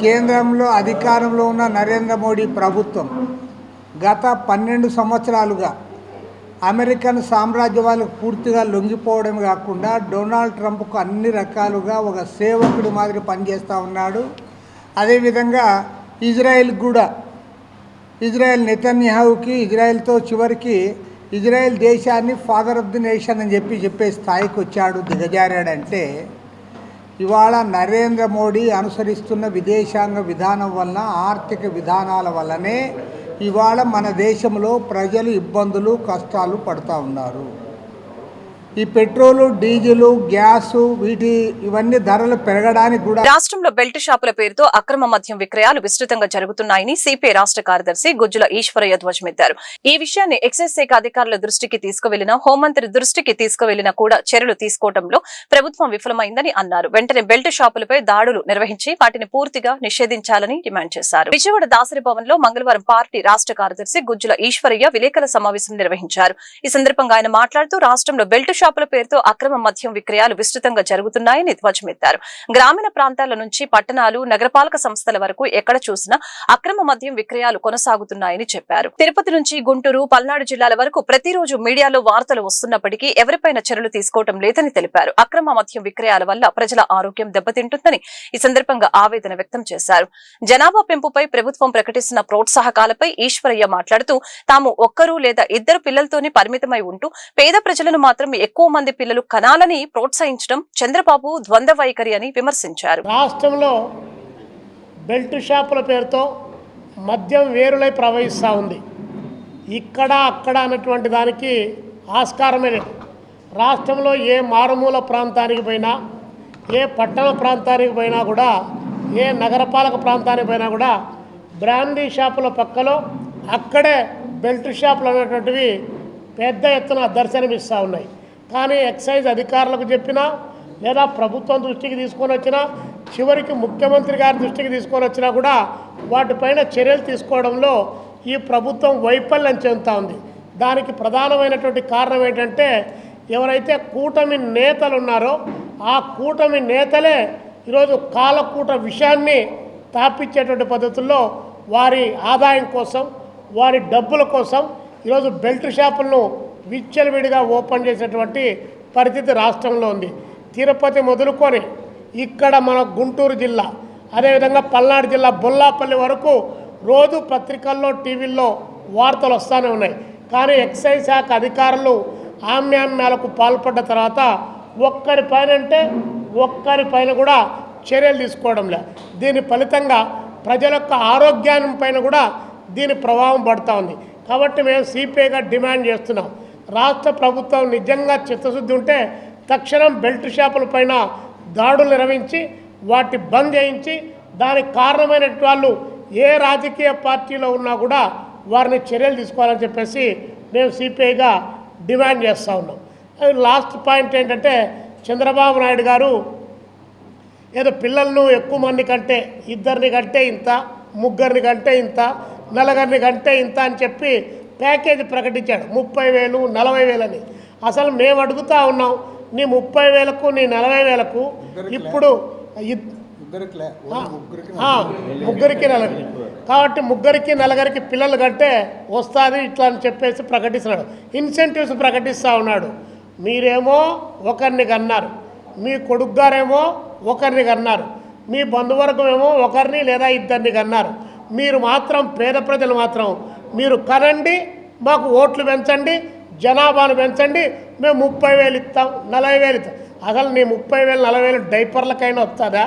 కేంద్రంలో అధికారంలో ఉన్న నరేంద్ర మోడీ ప్రభుత్వం గత 12 సంవత్సరాలుగా అమెరికన్ సామ్రాజ్యవాదులకు పూర్తిగా లొంగిపోవడం కాకుండా డొనాల్డ్ ట్రంప్కు అన్ని రకాలుగా ఒక సేవకుడి మాదిరి పనిచేస్తూ ఉన్నాడు. అదేవిధంగా ఇజ్రాయెల్ నెతన్యాహుకి, ఇజ్రాయెల్తో చివరికి ఇజ్రాయెల్ దేశాన్ని ఫాదర్ ఆఫ్ ది నేషన్ అని చెప్పే స్థాయికి వచ్చాడు, దిగజారాడంటే ఇవాళ నరేంద్ర మోడీ అనుసరిస్తున్న విదేశాంగ విధానం వలన, ఆర్థిక విధానాల వల్లనే ఇవాళ మన దేశంలో ప్రజలు ఇబ్బందులు, కష్టాలు పడుతూ ఉన్నారు. ఈ పెట్రోలు, డీజిలు, గ్యాసు ఇవన్నీ ధరలు పెరగడానికి కూడా రాష్ట్రంలో బెల్ట్ షాపుల పేరుతో అక్రమ మద్యం విక్రయాలు విస్తృతంగా జరుగుతున్నాయని సిపిఐ రాష్ట్ర కార్యదర్శి గుజ్జుల ఈశ్వరయ్య ధ్వజమెత్తారు. ఈ విషయాన్ని ఎక్సైజ్ శాఖ అధికారుల దృష్టికి తీసుకువెళ్లినా, హోంమంత్రి దృష్టికి తీసుకువెళ్లినా కూడా చర్యలు తీసుకోవడంలో ప్రభుత్వం విఫలమైందని అన్నారు. వెంటనే బెల్ట్ షాపులపై దాడులు నిర్వహించి వాటిని పూర్తిగా నిషేధించాలని డిమాండ్ చేశారు. విజయవాడ దాసరి భవన్ లో మంగళవారం పార్టీ రాష్ట్ర కార్యదర్శి గుజ్జుల ఈశ్వరయ్య విలేకరుల సమావేశం నిర్వహించారు. ఈ సందర్భంగా ఆయన మాట్లాడుతూ రాష్ట్రంలో బెల్ట్ షాపుల పేరుతో అక్రమ మద్యం విక్రయాలు విస్తృతంగా జరుగుతున్నాయని ధ్వజమెత్తారు. గ్రామీణ ప్రాంతాల నుంచి పట్టణాలు, నగరపాలక సంస్థల వరకు ఎక్కడ చూసినా అక్రమ మద్యం విక్రయాలు కొనసాగుతున్నాయని చెప్పారు. తిరుపతి నుంచి గుంటూరు, పల్నాడు జిల్లాల వరకు ప్రతిరోజు మీడియాలో వార్తలు వస్తున్నప్పటికీ ఎవరిపైన చర్యలు తీసుకోవడం లేదని తెలిపారు. అక్రమ మద్యం విక్రయాల వల్ల ప్రజల ఆరోగ్యం దెబ్బతింటుందని ఈ సందర్భంగా ఆవేదన వ్యక్తం చేశారు. జనాభా పెంపుపై ప్రభుత్వం ప్రకటిస్తున్న ప్రోత్సాహకాలపై ఈశ్వరయ్య మాట్లాడుతూ తాము ఒక్కరు లేదా ఇద్దరు పిల్లలతోనే పరిమితమై ఉంటూ పేద ప్రజలను మాత్రం ఎక్కువ మంది పిల్లలు కనాలని ప్రోత్సహించడం చంద్రబాబు ద్వంద్వ వైఖరి అని విమర్శించారు. రాష్ట్రంలో బెల్ట్ షాపుల పేరుతో మద్యం వేరులై ప్రవహిస్తూ ఉంది. ఇక్కడ అక్కడ అన్నటువంటి దానికి ఆస్కారమే లేదు. రాష్ట్రంలో ఏ మారుమూల ప్రాంతానికి పోయినా, ఏ పట్టణ ప్రాంతానికి పోయినా కూడా, ఏ నగరపాలక ప్రాంతానికి పోయినా కూడా బ్రాండీ షాపుల పక్కలో అక్కడే బెల్ట్ షాపులు అనేటువంటివి పెద్ద ఎత్తున దర్శనమిస్తూ ఉన్నాయి. కానీ ఎక్సైజ్ అధికారులకు చెప్పినా, లేదా ప్రభుత్వం దృష్టికి తీసుకొని వచ్చినా, చివరికి ముఖ్యమంత్రి గారి దృష్టికి తీసుకొని వచ్చినా కూడా వాటిపైన చర్యలు తీసుకోవడంలో ఈ ప్రభుత్వం వైఫల్యం చెందుతూ ఉంది. దానికి ప్రధానమైనటువంటి కారణం ఏంటంటే, ఎవరైతే కూటమి నేతలు ఉన్నారో ఆ కూటమి నేతలే ఈరోజు కాలకూట విషయాన్ని తాపించేటువంటి పద్ధతుల్లో వారి ఆదాయం కోసం, వారి డబ్బుల కోసం ఈరోజు బెల్ట్ షాపులను విచ్చలవిడిగా ఓపెన్ చేసేటువంటి పరిస్థితి రాష్ట్రంలో ఉంది. తిరుపతి మొదలుకొని ఇక్కడ మన గుంటూరు జిల్లా, అదేవిధంగా పల్నాడు జిల్లా బొల్లాపల్లి వరకు రోజు పత్రికల్లో, టీవీల్లో వార్తలు వస్తూనే ఉన్నాయి. కానీ ఎక్సైజ్ శాఖ అధికారులు ఆమ్యామ్యాలకు పాల్పడ్డ తర్వాత ఒక్కరిపైన కూడా చర్యలు తీసుకోవడం లేదు. దీని ఫలితంగా ప్రజల యొక్క ఆరోగ్యాన్ని పైన కూడా దీని ప్రభావం పడుతూ ఉంది. కాబట్టి మేము సిపిఐగా డిమాండ్ చేస్తున్నాం, రాష్ట్ర ప్రభుత్వం నిజంగా చిత్తశుద్ధి ఉంటే తక్షణం బెల్ట్ షాపుల పైన దాడులు నిర్వహించి వాటి బంద్ చేయించి, దానికి కారణమైన వాళ్ళు ఏ రాజకీయ పార్టీలో ఉన్నా కూడా వారిని చర్యలు తీసుకోవాలని చెప్పేసి మేము సిపిఐగా డిమాండ్ చేస్తూ ఉన్నాం. లాస్ట్ పాయింట్ ఏంటంటే, చంద్రబాబు నాయుడు గారు ఏదో పిల్లలను ఎక్కువ మంది కంటే, ఇద్దరిని కంటే ఇంత, ముగ్గురిని కంటే ఇంత, నలుగురిని కంటే ఇంత అని చెప్పి ప్యాకేజీ ప్రకటించాడు. 30,000, 40,000 అని. అసలు మేము అడుగుతూ ఉన్నాం, నీ 30,000కు, నీ 40,000కు ఇప్పుడు ముగ్గురికి నలుగురికి, కాబట్టి ముగ్గురికి నలుగురికి పిల్లలు కంటే వస్తుంది ఇట్లా అని చెప్పేసి ప్రకటిస్తున్నాడు. ఇన్సెంటివ్స్ ప్రకటిస్తూ ఉన్నాడు. మీరేమో ఒకరిని కన్నారు, మీ కొడుకు గారేమో ఒకరిని కన్నారు, మీ బంధువర్గం ఏమో ఒకరిని లేదా ఇద్దరిని కన్నారు. మీరు మాత్రం పేద ప్రజలు మాత్రం మీరు కనండి, మాకు ఓట్లు పెంచండి, జనాభాను పెంచండి, మేము 30,000 ఇస్తాం, 40,000 ఇస్తాం. అసలు నీ 30,000, 40,000 డైపర్లకైనా వస్తుందా?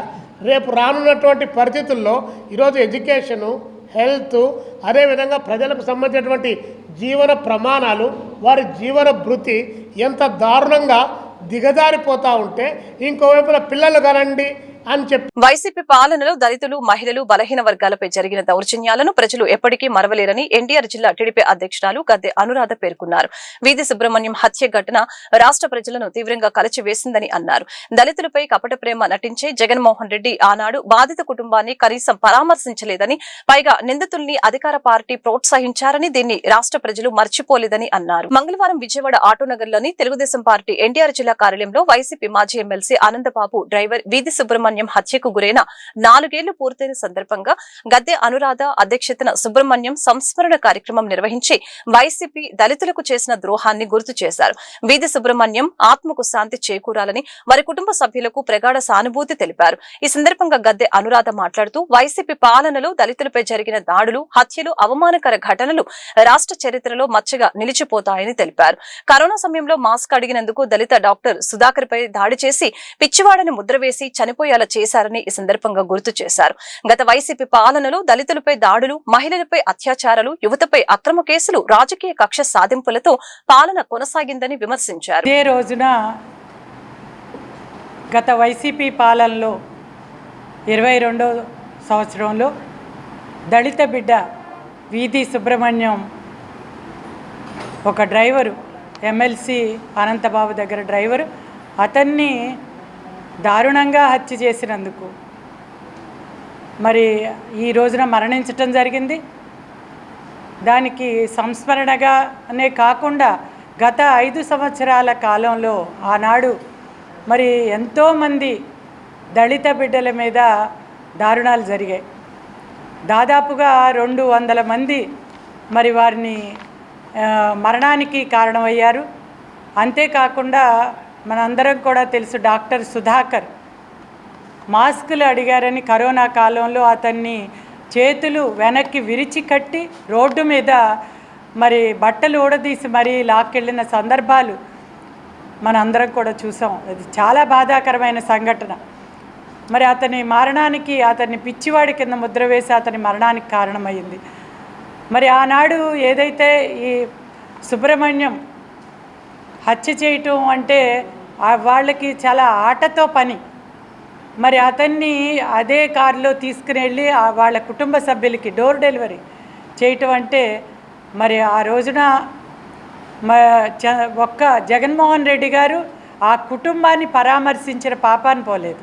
రేపు రానున్నటువంటి పరిస్థితుల్లో ఈరోజు ఎడ్యుకేషను, హెల్త్, అదేవిధంగా ప్రజలకు సంబంధించినటువంటి జీవన ప్రమాణాలు, వారి జీవన భృతి ఎంత దారుణంగా దిగజారిపోతూ ఉంటే ఇంకోవైపున పిల్లలు కనండి అని చెప్పి వైసీపీ పాలనలో దళితులు, మహిళలు, బలహీన వర్గాలపై జరిగిన దౌర్జన్యాలను ప్రజలు ఎప్పటికీ మరవలేరని ఎన్టీఆర్ జిల్లా టీడీపీ అధ్యక్షురాలు గద్దె అనురాధ పేర్కొన్నారు. వీధి సుబ్రహ్మణ్యం హత్య ఘటన రాష్ట్ర ప్రజలను తీవ్రంగా కలచివేసిందని అన్నారు. దళితులపై కపట ప్రేమ నటించే జగన్మోహన్ రెడ్డి ఆనాడు బాధిత కుటుంబాన్ని కనీసం పరామర్శించలేదని, పైగా నిందితుల్ని అధికార పార్టీ ప్రోత్సహించారని, దీన్ని రాష్ట్ర ప్రజలు మర్చిపోలేదని అన్నారు. మంగళవారం విజయవాడ ఆటోనగర్లోని తెలుగుదేశం పార్టీ ఎన్టీఆర్ జిల్లా కార్యాలయంలో వైసీపీ మాజీ ఎమ్మెల్సీ ఆనందబాబు డ్రైవర్ వీధి సుబ్రహ్మణ్యం హత్యకు గురైన 4 ఏళ్లు పూర్తయిన సందర్భంగా గద్దె అనురాధ అధ్యక్షతన సుబ్రహ్మణ్యం సంస్మరణ కార్యక్రమం నిర్వహించి వైసీపీ దళితులకు చేసిన ద్రోహాన్ని గుర్తు చేశారు. వీధి సుబ్రహ్మణ్యం ఆత్మకు శాంతి చేకూరాలని వారి కుటుంబ సభ్యులకు ప్రగాఢ సానుభూతి తెలిపారు. ఈ సందర్భంగా గద్దె అనురాధ మాట్లాడుతూ వైసీపీ పాలనలో దళితులపై జరిగిన దాడులు, హత్యలు, అవమానకర ఘటనలు రాష్ట్ర చరిత్రలో మచ్చగా నిలిచిపోతాయని తెలిపారు. కరోనా సమయంలో మాస్క్ అడిగినందుకు దళిత డాక్టర్ సుధాకర్ పై దాడి చేసి పిచ్చివాడని ముద్ర వేసి చనిపోయేలా చేశారని ఈ సందర్భంగా గుర్తు చేశారు. గత వైసీపీ పాలనలో దళితులపై దాడులు, మహిళలపై అత్యాచారాలు, యువతపై అక్రమ కేసులు, రాజకీయ కక్ష సాధింపులతో పాలన కొనసాగిందని విమర్శించారు. ఇదే రోజున గత వైసీపీ పాలనలో 22వ సంవత్సరంలో దళిత బిడ్డ వీధి సుబ్రహ్మణ్యం ఒక డ్రైవరు, ఎమ్మెల్సీ అనంతబాబు దగ్గర డ్రైవరు, అతన్ని దారుణంగా హత్య చేసినందుకు మరి ఈ రోజున మరణించటం జరిగింది. దానికి సంస్మరణగానే కాకుండా గత 5 సంవత్సరాల కాలంలో ఆనాడు మరి ఎంతోమంది దళిత బిడ్డల మీద దారుణాలు జరిగాయి. దాదాపుగా 200 మంది మరి వారిని మరణానికి కారణమయ్యారు. అంతేకాకుండా మనందరం కూడా తెలుసు, డాక్టర్ సుధాకర్ మాస్కులు అడిగారని కరోనా కాలంలో అతన్ని చేతులు వెనక్కి విరిచి కట్టి రోడ్డు మీద మరి బట్టలు ఊడదీసి మరీ లాక్కెళ్ళిన సందర్భాలు మనందరం కూడా చూసాం. అది చాలా బాధాకరమైన సంఘటన. మరి అతని మరణానికి, అతన్ని పిచ్చివాడి కింద ముద్ర వేసి అతని మరణానికి కారణమైంది. మరి ఆనాడు ఏదైతే ఈ సుబ్రహ్మణ్యం హత్య చేయటం అంటే వాళ్ళకి చాలా ఆటతో పని. మరి అతన్ని అదే కారులో తీసుకుని వెళ్ళి వాళ్ళ కుటుంబ సభ్యులకి డోర్ డెలివరీ చేయటం అంటే మరి ఆ రోజున ఒక్క జగన్మోహన్ రెడ్డి గారు ఆ కుటుంబాన్ని పరామర్శించిన పాపాన్ని పోలేదు.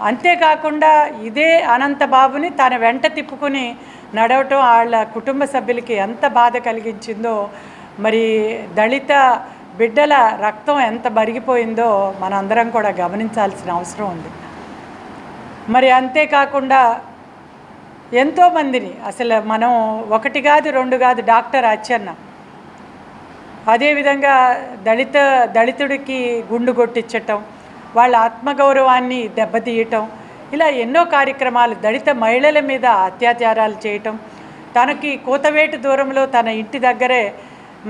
అంతేకాకుండా ఇదే అనంతబాబుని తన వెంట తిప్పుకుని నడవటం వాళ్ళ కుటుంబ సభ్యులకి ఎంత బాధ కలిగించిందో, మరి దళిత బిడ్డల రక్తం ఎంత మరిగిపోయిందో మనందరం కూడా గమనించాల్సిన అవసరం ఉంది. మరి అంతేకాకుండా ఎంతోమందిని అసలు మనం 1 కాదు 2 కాదు, డాక్టర్ అచ్చన్న, అదేవిధంగా దళితుడికి గుండు కొట్టించటం, వాళ్ళ ఆత్మగౌరవాన్ని దెబ్బతీయటం, ఇలా ఎన్నో కార్యక్రమాలు, దళిత మహిళల మీద అత్యాచారాలు చేయటం, తనకి కూతవేటు దూరంలో తన ఇంటి దగ్గరే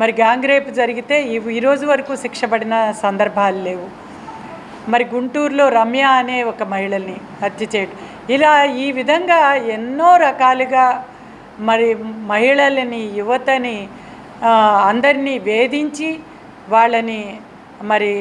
మరి గ్యాంగ్ రేప్ జరిగితే ఈరోజు వరకు శిక్ష పడిన సందర్భాలు లేవు. మరి గుంటూరులో రమ్య అనే ఒక మహిళల్ని హత్య చేయడం, ఇలా ఈ విధంగా ఎన్నో రకాలుగా మరి మహిళలని, యువతని అందరినీ వేధించి వాళ్ళని మరి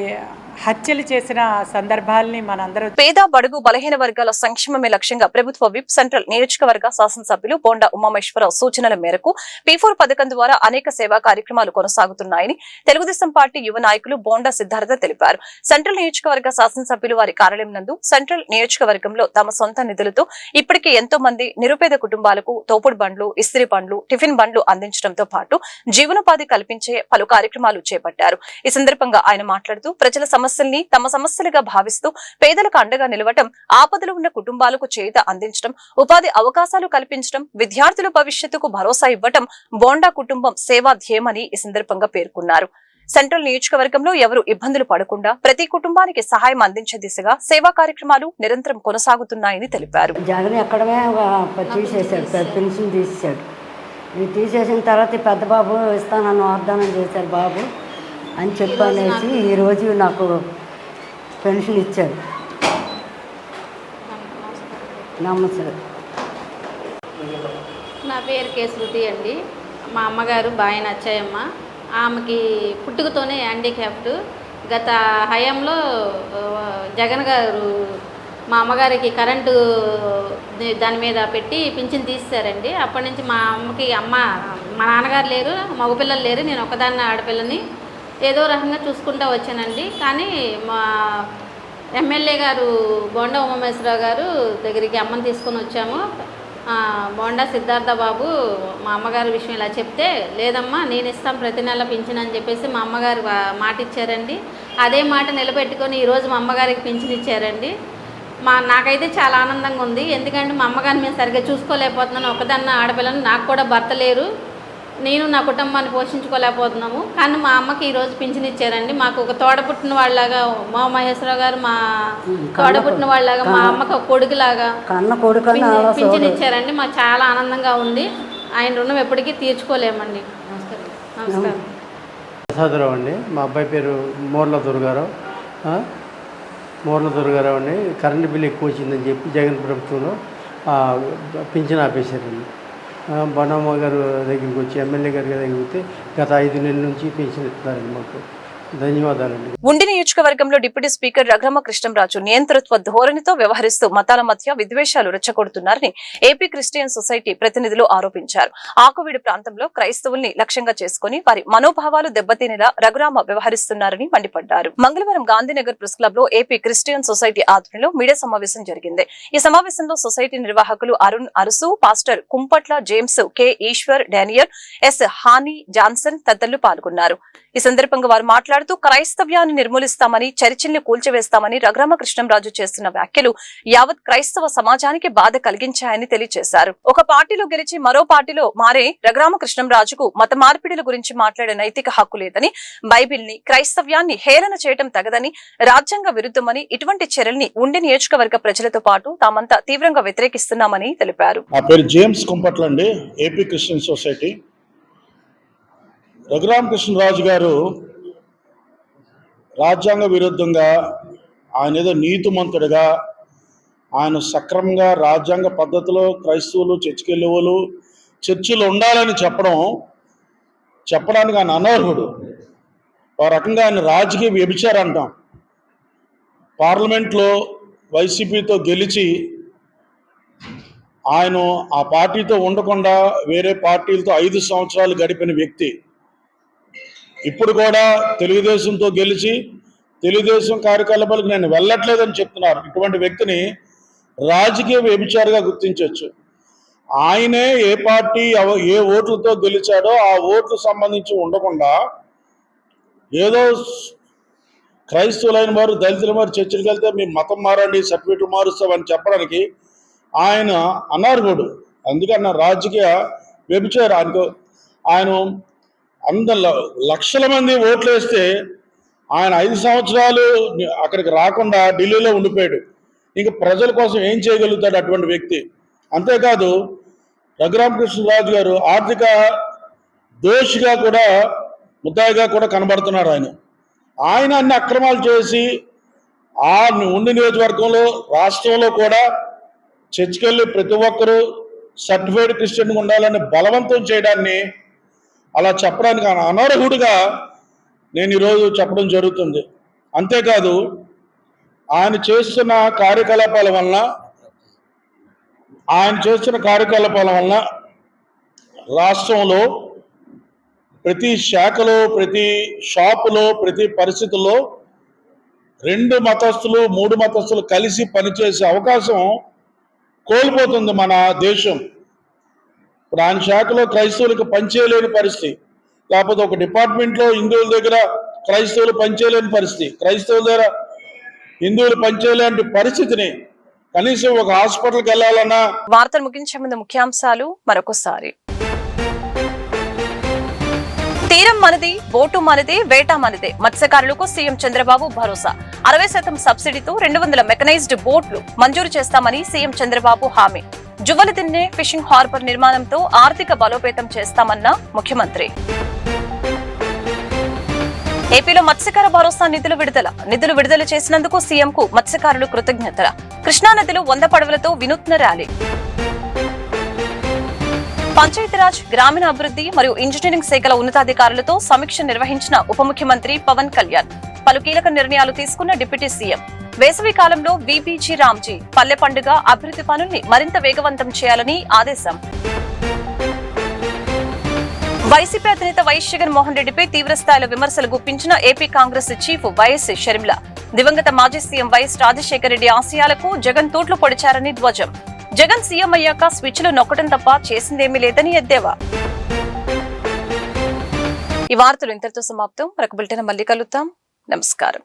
హత్యలు చేసిన సందర్భాల్ని మనందరం. పేద బడుగు బలహీన వర్గాల సంక్షేమమే లక్ష్యంగా ప్రభుత్వ విప్ సెంట్రల్ నియోజకవర్గ శాసనసభ్యులు బోండా ఉమామేశ్వరరావు సూచనల మేరకు P4 పథకం ద్వారా అనేక సేవా కార్యక్రమాలు కొనసాగుతున్నాయని తెలుగుదేశం పార్టీ యువ నాయకులు బోండా సిద్ధార్థ తెలిపారు. సెంట్రల్ నియోజకవర్గ శాసనసభ్యులు వారి కార్యాలయం నందు సెంట్రల్ నియోజకవర్గంలో తమ సొంత నిధులతో ఇప్పటికే ఎంతో మంది నిరుపేద కుటుంబాలకు తోపుడు బండ్లు, ఇస్త్రీ బండ్లు, టిఫిన్ బండ్లు అందించడంతో పాటు జీవనోపాధి కల్పించే పలు కార్యక్రమాలు చేపట్టారు. ఈ సందర్భంగా ఆయన మాట్లాడుతూ ప్రజల సమస్యల్ని తమ సమస్యలుగా భావిస్తూ పేదలకు అండగా నిలవటం, ఆపదలో ఉన్న కుటుంబాలకు చేయూత అందించడం, ఉపాధి అవకాశాలు కల్పించడం, విద్యార్థుల భవిష్యత్తుకు భరోసా ఇవ్వటం బోండా కుటుంబం సేవా ధ్యేయమని ఈ సందర్భంగా పేర్కొన్నారు. సెంట్రల్ నియోజకవర్గంలో ఎవరు ఇబ్బందులు పడకుండా ప్రతి కుటుంబానికి సహాయం అందించే దిశగా సేవా కార్యక్రమాలు నిరంతరం కొనసాగుతున్నాయని తెలిపారు. జగన్ ఎక్కడమే తీసేశాడు, పెన్షన్ తీసేశాడు. ఇది తీసేసిన తర్వాత పెద్ద బాబు ఇస్తానని వాగ్దానం చేశారు బాబు అని చెప్పనేసి ఈరోజు నాకు పెన్షన్ ఇచ్చారు. నమస్తే. నా పేరు కే శృతి అండి. మా అమ్మగారు బాయన అచ్చయ్యమ్మ. ఆమెకి పుట్టుకతోనే హ్యాండిక్యాప్ట్. గత హయాంలో జగన్ గారు మా అమ్మగారికి కరెంటు దాని మీద పెట్టి పింఛన్ తీసేశారండి. అప్పటి నుంచి మా అమ్మకి మా నాన్నగారు లేరు, మగపిల్లలు లేరు, నేను ఒకదాన్ని ఆడపిల్లని ఏదో రకంగా చూసుకుంటూ వచ్చానండి. కానీ మా ఎమ్మెల్యే గారు బోండా ఉమామేశ్వరరావు గారు దగ్గరికి అమ్మని తీసుకొని వచ్చాము. బోండా సిద్ధార్థ బాబు మా అమ్మగారి విషయం ఇలా చెప్తే, లేదమ్మా నేను ఇస్తాం ప్రతి నెల పింఛన్ అని చెప్పేసి మా అమ్మగారు మాట ఇచ్చారండి. అదే మాట నిలబెట్టుకొని ఈరోజు మా అమ్మగారికి పింఛన్ ఇచ్చారండి. నాకైతే చాలా ఆనందంగా ఉంది. ఎందుకంటే మా అమ్మగారిని మేము సరిగ్గా చూసుకోలేకపోతున్నాను. ఒకదన్న ఆడపిల్లని, నాకు కూడా భర్త లేరు, నేను నా కుటుంబాన్ని పోషించుకోలేకపోతున్నాము. కానీ మా అమ్మకి ఈరోజు పింఛన్ ఇచ్చారండి. మాకు ఒక తోడపుట్టిన వాళ్ళలాగా మా మహేశ్వరరావు గారు మా తోడపుట్టిన వాళ్ళలాగా, మా అమ్మకి ఒక కొడుకులాగా పింఛన్ ఇచ్చారండి. మాకు చాలా ఆనందంగా ఉంది. ఆయన రుణం ఎప్పటికీ తీర్చుకోలేమండి. నమస్కారం. ప్రసాదరావు అండి. మా అబ్బాయి పేరు మోర్ల దుర్గారావు. మోర్ల దొరగారావు అని కరెంటు బిల్లు ఎక్కువ వచ్చిందని చెప్పి జగన్ ప్రభుత్వంలో పింఛన్ ఆపేశారండి. బొనమ్మ గారు దగ్గరికి వచ్చి ఎమ్మెల్యే గారి దగ్గరికి పోతే గత 5 నెలల నుంచి పింఛన్ ఇస్తున్నారండి మాకు. ధన్యవాదాలండి. ఉండి నియోజకవర్గంలో డిప్యూటీ స్పీకర్ రఘ్రమ కృష్ణంరాజు నియంతృత్వ ధోరణితో వ్యవహరిస్తూ మతాల మధ్య విద్వేషాలు రెచ్చగొడుతున్నారని ఏపీ క్రిస్టియన్ సొసైటీ ప్రతినిధులు ఆరోపించారు. ఆకువీడు ప్రాంతంలో క్రైస్తవుల్ని లక్ష్యంగా చేసుకుని వారి మనోభావాలు దెబ్బతినేలా రఘురామ వ్యవహరిస్తున్నారని మండిపడ్డారు. మంగళవారం గాంధీనగర్ ప్రెస్ క్లబ్ లో ఏపీ క్రిస్టియన్ సొసైటీ ఆధ్వర్యంలో మీడియా సమావేశం జరిగింది. ఈ సమావేశంలో సొసైటీ నిర్వాహకులు Arun Arusu, pastor Kumpatla James, K Eswar, Daniel, S Honey Johnson తదితరులు పాల్గొన్నారు. ఈ సందర్భంగా వారు మాట్లాడుతూ క్రైస్తవ్యాన్ని నిర్మూలిస్తామని, చర్చిల్ని కూల్చివేస్తామని రఘురామ కృష్ణంరాజు చేస్తున్న వ్యాఖ్యలు యావత్ క్రైస్తవ సమాజానికి బాధ కలిగించాయని తెలియజేశారు. ఒక పార్టీలో గెలిచి మరో పార్టీలో మారే రఘురామ కృష్ణంరాజుకు మత మార్పిడిల గురించి మాట్లాడే నైతిక హక్కు లేదని, బైబిల్ని, క్రైస్తవ్యాన్ని హేళన చేయడం తగదని, రాజ్యాంగ విరుద్ధమని, ఇటువంటి చర్యల్ని ఉండి నియోజకవర్గ ప్రజలతో పాటు తామంతా తీవ్రంగా వ్యతిరేకిస్తున్నామని తెలిపారు. నా పేరు జేమ్స్ కుంపట్ల అండి, ఏపీ క్రిస్టియన్ సొసైటీ. రఘురామకృష్ణరాజు గారు రాజ్యాంగ విరుద్ధంగా, ఆయన ఏదో నీతిమంతుడిగా, ఆయన సక్రమంగా రాజ్యాంగ పద్ధతిలో క్రైస్తవులు చర్చికి వెళ్ళేవాళ్ళు చర్చిలో ఉండాలని చెప్పడానికి ఆయన అనర్హుడు. ఒక రకంగా ఆయన రాజకీయ వ్యభిచారం అంటాం. పార్లమెంట్లో వైసీపీతో గెలిచి ఆయన ఆ పార్టీతో ఉండకుండా వేరే పార్టీలతో 5 సంవత్సరాలు గడిపిన వ్యక్తి. ఇప్పుడు కూడా తెలుగుదేశంతో గెలిచి తెలుగుదేశం కార్యకలాపాలకు నేను వెళ్ళట్లేదని చెప్తున్నారు. ఇటువంటి వ్యక్తిని రాజకీయ వ్యభిచారిగా గుర్తించవచ్చు. ఆయనే ఏ పార్టీ ఏ ఓట్లతో గెలిచాడో ఆ ఓట్లు సంబంధించి ఉండకుండా ఏదో క్రైస్తవులైన వారు, దళితుల వారు చర్చలకు వెళ్తే మీ మతం మారండి, సర్టిఫికెట్లు మారుస్తామని చెప్పడానికి ఆయన అనర్హుడు. అందుకని రాజకీయ వ్యభిచారం. ఆయన లక్షల మంది ఓట్లు వేస్తే ఆయన 5 సంవత్సరాలు అక్కడికి రాకుండా ఢిల్లీలో ఉండిపోయాడు. ఇంకా ప్రజల కోసం ఏం చేయగలుగుతాడు అటువంటి వ్యక్తి? అంతేకాదు రఘురామకృష్ణరాజు గారు ఆర్థిక దోషిగా కూడా, ముద్దాయిగా కూడా కనబడుతున్నాడు. ఆయన అన్ని అక్రమాలు చేసి ఆ ఉండి నియోజకవర్గంలో, రాష్ట్రంలో కూడా చర్చికి వెళ్ళి ప్రతి ఒక్కరూ సర్టిఫైడ్ క్రిస్టియన్గా ఉండాలని బలవంతం చేయడాన్ని, అలా చెప్పడానికి ఆయన అనర్హుడిగా నేను ఈరోజు చెప్పడం జరుగుతుంది. అంతేకాదు ఆయన చేస్తున్న కార్యకలాపాల వలన రాష్ట్రంలో ప్రతి శాఖలో, ప్రతి షాపులో, ప్రతి పరిస్థితుల్లో 2 మతస్థులు 3 మతస్థులు కలిసి పనిచేసే అవకాశం కోల్పోతుంది మన దేశం. ఇప్పుడు ఆయన శాఖలో క్రైస్తవులకు పనిచేయలేని పరిస్థితి, లేకపోతే ఒక డిపార్ట్మెంట్లో హిందువుల దగ్గర క్రైస్తవులు పనిచేయలేని పరిస్థితి, క్రైస్తవుల దగ్గర హిందువులు పనిచేయలేని పరిస్థితిని కనీసం ఒక హాస్పిటల్కి వెళ్ళాలన్నా. వార్తలు ముగించే ముందు ముఖ్యాంశాలు మరొకసారి. తీరం మనది, బోటు మనది, వేట మనదే. మత్స్యకారులకు సీఎం చంద్రబాబు భరోసా. 60% సబ్సిడీతో 200 మెకనైజ్డ్ బోట్లు మంజూరు చేస్తామని సీఎం చంద్రబాబు హామీ. జువ్వలదిన్నె ఫిషింగ్ హార్బర్ నిర్మాణంతో ఆర్థిక బలోపేతం చేస్తామన్న ముఖ్యమంత్రి. ఏపీలో మత్స్యకార భరోసా నిధులు విడుదల చేసినందుకు సీఎంకు మత్స్యకారులు కృతజ్ఞతల. కృష్ణానదిలో 100 పడవలతో వినూత్న ర్యాలీ. పంచాయతీరాజ్, గ్రామీణ అభివృద్ధి మరియు ఇంజనీరింగ్ శాఖల ఉన్నతాధికారులతో సమీక్ష నిర్వహించిన ఉప ముఖ్యమంత్రి పవన్ కళ్యాణ్. పలు కీలక నిర్ణయాలు తీసుకున్న డిప్యూటీ సీఎం. వేసవి కాలంలో వీబీజీ రామ్జీ పల్లె పండుగ అభివృద్ధి పనుల్ని మరింత వేగవంతం చేయాలని ఆదేశం. వైసీపీ అధినేత వైఎస్ జగన్మోహన్ రెడ్డిపై తీవ్రస్థాయిలో విమర్శలు గుప్పించిన AP Congress chief YS Sharmila. దివంగత మాజీ సీఎం వైఎస్ రాజశేఖర రెడ్డి ఆశయాలకు జగన్ తూట్లు పొడిచారని ధ్వజం. జగన్ సీఎం అయ్యాక స్విచ్లు నొక్కడం తప్ప చేసిందేమీ లేదని ఎద్దేవా. ఈ వార్తలు ఇంతటితో సమాప్తం. మరొక బులెటిన్ మళ్ళీ కలుద్దాం. నమస్కారం.